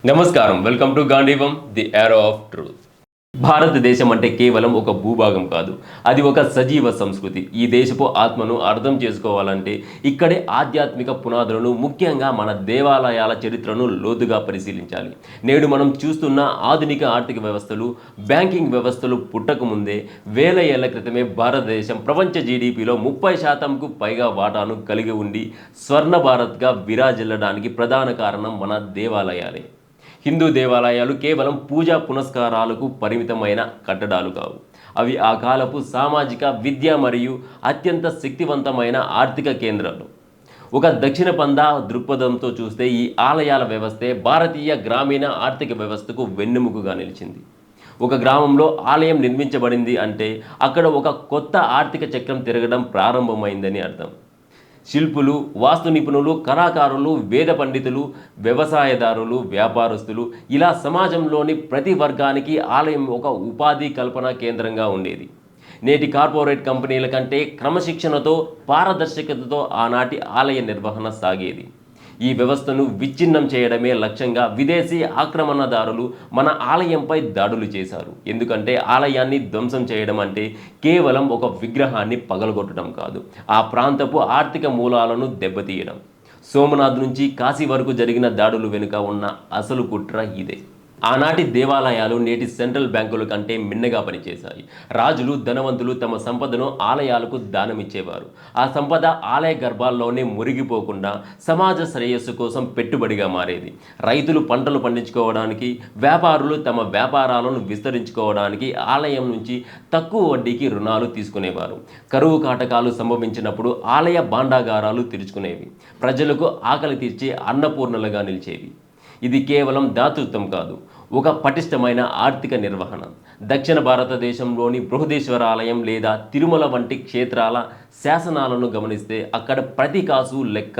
నమస్కారం, welcome to Gandeevam the arrow of truth. Bharatadesam అంటే కేవలం ఒక భూభాగం కాదు, అది ఒక సజీవ సంస్కృతి. ఈ దేశపు ఆత్మను అర్థం చేసుకోవాలంటే ఇక్కడే ఆధ్యాత్మిక పునాదులను, ముఖ్యంగా మన దేవాలయాల చరిత్రను లోతుగా పరిశీలించాలి. నేడు మనం చూస్తున్న ఆధునిక ఆర్థిక వ్యవస్థలు, బ్యాంకింగ్ వ్యవస్థలు పుట్టకముందే వేల ఏళ్ల క్రితమే భారతదేశం ప్రపంచ జీడిపిలో 30%కు పైగా వాటాను కలిగి ఉండి స్వర్ణ భారత్గా విరాజిల్లడానికి ప్రధాన కారణం మన దేవాలయాలే. హిందూ దేవాలయాలు కేవలం పూజా పునస్కారాలకు పరిమితమైన కట్టడాలు కావు. అవి ఆ కాలపు సామాజిక, విద్య మరియు అత్యంత శక్తివంతమైన ఆర్థిక కేంద్రాలు. ఒక దక్షిణ పంథా దృక్పథంతో చూస్తే ఈ ఆలయాల వ్యవస్థే భారతీయ గ్రామీణ ఆర్థిక వ్యవస్థకు వెన్నెముకగా నిలిచింది. ఒక గ్రామంలో ఆలయం నిర్మించబడింది అంటే అక్కడ ఒక కొత్త ఆర్థిక చక్రం తిరగడం ప్రారంభమైందని అర్థం. శిల్పులు, వాస్తు నిపుణులు, కళాకారులు, వేద పండితులు, వ్యవసాయదారులు, వ్యాపారస్తులు, ఇలా సమాజంలోని ప్రతి వర్గానికి ఆలయం ఒక ఉపాధి కల్పన కేంద్రంగా ఉండేది. నేటి కార్పొరేట్ కంపెనీల కంటే క్రమశిక్షణతో, పారదర్శకతతో ఆనాటి ఆలయ నిర్వహణ సాగేది. ఈ వ్యవస్థను విచ్ఛిన్నం చేయడమే లక్ష్యంగా విదేశీ ఆక్రమణదారులు మన ఆలయంపై దాడులు చేశారు. ఎందుకంటే ఆలయాన్ని ధ్వంసం చేయడం అంటే కేవలం ఒక విగ్రహాన్ని పగలగొట్టడం కాదు, ఆ ప్రాంతపు ఆర్థిక మూలాలను దెబ్బతీయడం. సోమనాథ్ నుంచి కాశీ వరకు జరిగిన దాడులు వెనుక ఉన్న అసలు కుట్ర ఇదే. ఆనాటి దేవాలయాలు నేటి సెంట్రల్ బ్యాంకుల కంటే మిన్నగా పనిచేశాయి. రాజులు, ధనవంతులు తమ సంపదను ఆలయాలకు దానమిచ్చేవారు. ఆ సంపద ఆలయ గర్భాల్లోనే మురిగిపోకుండా సమాజ శ్రేయస్సు కోసం పెట్టుబడిగా మారేది. రైతులు పంటలు పండించుకోవడానికి, వ్యాపారులు తమ వ్యాపారాలను విస్తరించుకోవడానికి ఆలయం నుంచి తక్కువ వడ్డీకి రుణాలు తీసుకునేవారు. కరువు కాటకాలు సంభవించినప్పుడు ఆలయ భాండాగారాలు తెరుచుకునేవి. ప్రజలకు ఆకలి తీర్చే అన్నపూర్ణలుగా నిలిచేవి. ఇది కేవలం దాతృత్వం కాదు, ఒక పటిష్టమైన ఆర్థిక నిర్వహణ. దక్షిణ భారతదేశంలోని బృహదేశ్వర ఆలయం లేదా తిరుమల వంటి క్షేత్రాల శాసనాలను గమనిస్తే అక్కడ ప్రతి కాసు లెక్క,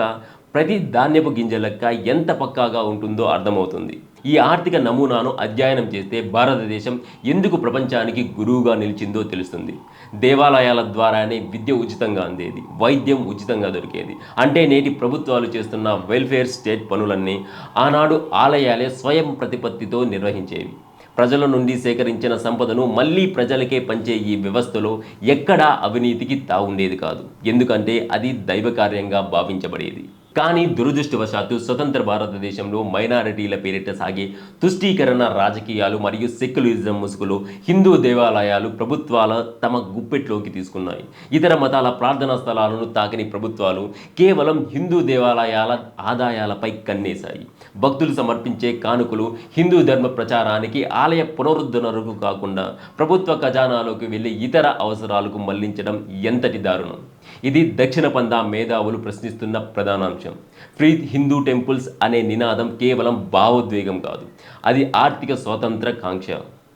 ప్రతి ధాన్యపు గింజ లెక్క ఎంత పక్కాగా ఉంటుందో అర్థమవుతుంది. ఈ ఆర్థిక నమూనాను అధ్యయనం చేస్తే భారతదేశం ఎందుకు ప్రపంచానికి గురువుగా నిలిచిందో తెలుస్తుంది. దేవాలయాల ద్వారానే విద్య ఉచితంగా అందేది, వైద్యం ఉచితంగా దొరికేది. అంటే నేటి ప్రభుత్వాలు చేస్తున్న వెల్ఫేర్ స్టేట్ పనులన్నీ ఆనాడు ఆలయాలే స్వయం ప్రతిపత్తితో నిర్వహించేవి. ప్రజల నుండి సేకరించిన సంపదను మళ్ళీ ప్రజలకే పంచే ఈ వ్యవస్థలో ఎక్కడా అవినీతికి తావుండేది కాదు. ఎందుకంటే అది దైవకార్యంగా భావించబడేది. కానీ దురదృష్టవశాత్తు స్వతంత్ర భారతదేశంలో మైనారిటీల పేరిట సాగే తుష్టీకరణ రాజకీయాలు మరియు సెక్యులరిజం ముసుగులో హిందూ దేవాలయాలు ప్రభుత్వాల తమ గుప్పెట్లోకి తీసుకున్నాయి. ఇతర మతాల ప్రార్థనా స్థలాలను తాకని ప్రభుత్వాలు కేవలం హిందూ దేవాలయాల ఆదాయాలపై కన్నేశాయి. భక్తులు సమర్పించే కానుకలు హిందూ ధర్మ ప్రచారానికి, ఆలయ పునరుద్ధరణకు కాకుండా ప్రభుత్వ ఖజానాలోకి వెళ్ళి ఇతర అవసరాలకు మళ్లించడం ఎంతటి దారుణం. ఇది దక్షిణ పంథా మేధావులు ప్రశ్నిస్తున్న ప్రధానాంశం. ఫ్రీ హిందూ టెంపుల్స్ అనే నినాదం కేవలం భావోద్వేగం కాదు, అది ఆర్థిక స్వాతంత్ర కాంక్ష.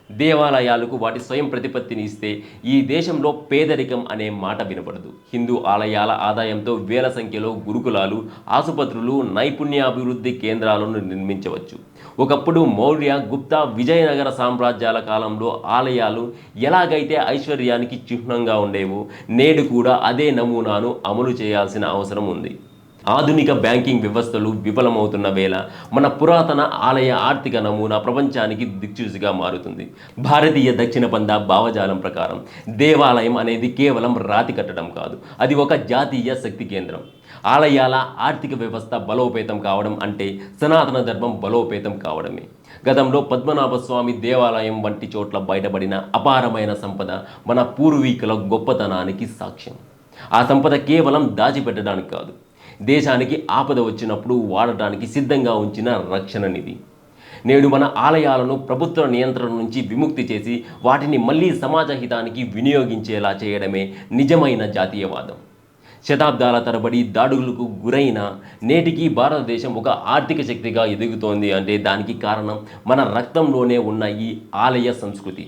దేవాలయాలకు వాటి స్వయం ప్రతిపత్తిని ఇస్తే ఈ దేశంలో పేదరికం అనే మాట వినపడదు. హిందూ ఆలయాల ఆదాయంతో వేల సంఖ్యలో గురుకులాలు, ఆసుపత్రులు, నైపుణ్యాభివృద్ధి కేంద్రాలను నిర్మించవచ్చు. ఒకప్పుడు మౌర్య, గుప్తా, విజయనగర సామ్రాజ్యాల కాలంలో ఆలయాలు ఎలాగైతే ఐశ్వర్యానికి చిహ్నంగా ఉండేవో నేడు కూడా అదే నమూనాను అమలు చేయాల్సిన అవసరం ఉంది. ఆధునిక బ్యాంకింగ్ వ్యవస్థలు విఫలమవుతున్న వేళ మన పురాతన ఆలయ ఆర్థిక నమూనా ప్రపంచానికి దిక్చూసిగా మారుతుంది. భారతీయ దక్షిణ పంథా భావజాలం ప్రకారం దేవాలయం అనేది కేవలం రాతి కట్టడం కాదు, అది ఒక జాతీయ శక్తి కేంద్రం. ఆలయాల ఆర్థిక వ్యవస్థ బలోపేతం కావడం అంటే సనాతన ధర్మం బలోపేతం కావడమే. గతంలో పద్మనాభస్వామి దేవాలయం వంటి చోట్ల బయటపడిన అపారమైన సంపద మన పూర్వీకుల గొప్పతనానికి సాక్ష్యం. ఆ సంపద కేవలం దాచిపెట్టడానికి కాదు, దేశానికి ఆపద వచ్చినప్పుడు వాడటానికి సిద్ధంగా ఉంచిన రక్షణ నిధి. నేడు మన ఆలయాలను ప్రభుత్వ నియంత్రణ నుంచి విముక్తి చేసి వాటిని మళ్ళీ సమాజ హితానికి వినియోగించేలా చేయడమే నిజమైన జాతీయవాదం. శతాబ్దాల తరబడి దాడులకు గురైన నేటికి భారతదేశం ఒక ఆర్థిక శక్తిగా ఎదుగుతోంది అంటే దానికి కారణం మన రక్తంలోనే ఉన్న ఈ ఆలయ సంస్కృతి.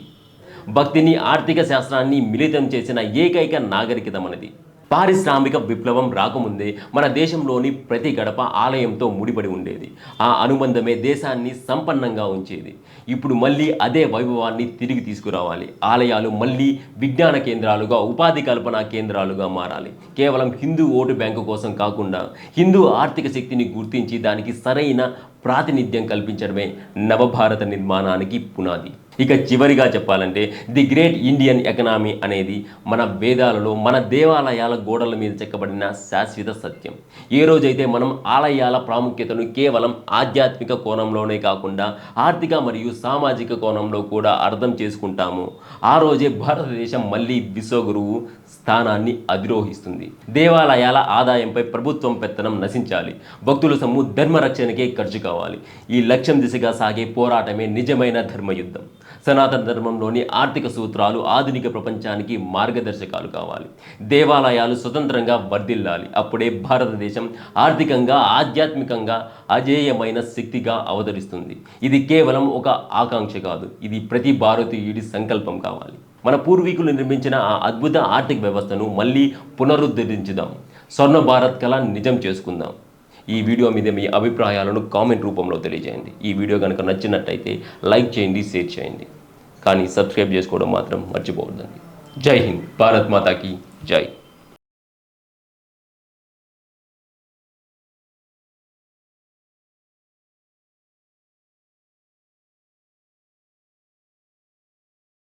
భక్తిని, ఆర్థిక శాస్త్రాన్ని మిళితం చేసిన ఏకైక నాగరికత మనది. పారిశ్రామిక విప్లవం రాకముందే మన దేశంలోని ప్రతి గడప ఆలయంతో ముడిపడి ఉండేది. ఆ అనుబంధమే దేశాన్ని సంపన్నంగా ఉంచేది. ఇప్పుడు మళ్ళీ అదే వైభవాన్ని తిరిగి తీసుకురావాలి. ఆలయాలు మళ్ళీ విజ్ఞాన కేంద్రాలుగా, ఉపాధి కల్పన కేంద్రాలుగా మారాలి. కేవలం హిందూ ఓటు బ్యాంకు కోసం కాకుండా హిందూ ఆర్థిక శక్తిని గుర్తించి దానికి సరైన ప్రాతినిధ్యం కల్పించడమే నవభారత నిర్మాణానికి పునాది. ఇక చివరిగా చెప్పాలంటే ది గ్రేట్ ఇండియన్ ఎకనామీ అనేది మన వేదాలలో మన దేవాలయాల గోడల మీద చెక్కబడిన శాశ్వత సత్యం. ఏ రోజైతే మనం ఆలయాల ప్రాముఖ్యతను కేవలం ఆధ్యాత్మిక కోణంలోనే కాకుండా ఆర్థిక మరియు సామాజిక కోణంలో కూడా అర్థం చేసుకుంటామో ఆ రోజే భారతదేశం మళ్ళీ విశ్వగురువు స్థానాన్ని అధిరోహిస్తుంది. దేవాలయాల ఆదాయంపై ప్రభుత్వం పెత్తనం నశించాలి, భక్తుల సొమ్ము ధర్మరక్షణకే ఖర్చు కావాలి. ఈ లక్ష్యం దిశగా సాగే పోరాటమే నిజమైన ధర్మయుద్ధం. సనాతన ధర్మంలోని ఆర్థిక సూత్రాలు ఆధునిక ప్రపంచానికి మార్గదర్శకాలు కావాలి. దేవాలయాలు స్వతంత్రంగా వర్ధిల్లాలి. అప్పుడే భారతదేశం ఆర్థికంగా ఆధ్యాత్మికంగా అజేయమైన శక్తిగా అవతరిస్తుంది. ఇది కేవలం ఒక ఆకాంక్ష కాదు, ఇది ప్రతి భారతీయుడి సంకల్పం కావాలి. మన పూర్వీకులు నిర్మించిన ఆ అద్భుత ఆర్థిక వ్యవస్థను మళ్ళీ పునరుద్ధరించుదాం. స్వర్ణ భారత్ కళ నిజం చేసుకుందాం. ఈ వీడియో మీద మీ అభిప్రాయాలను కామెంట్ రూపంలో తెలియజేయండి. ఈ వీడియో కనుక నచ్చినట్టయితే లైక్ చేయండి, షేర్ చేయండి. కానీ సబ్స్క్రైబ్ చేసుకోవడం మాత్రం మర్చిపోవద్దండి. జై హింద్, భారత్ మాతాకి జై.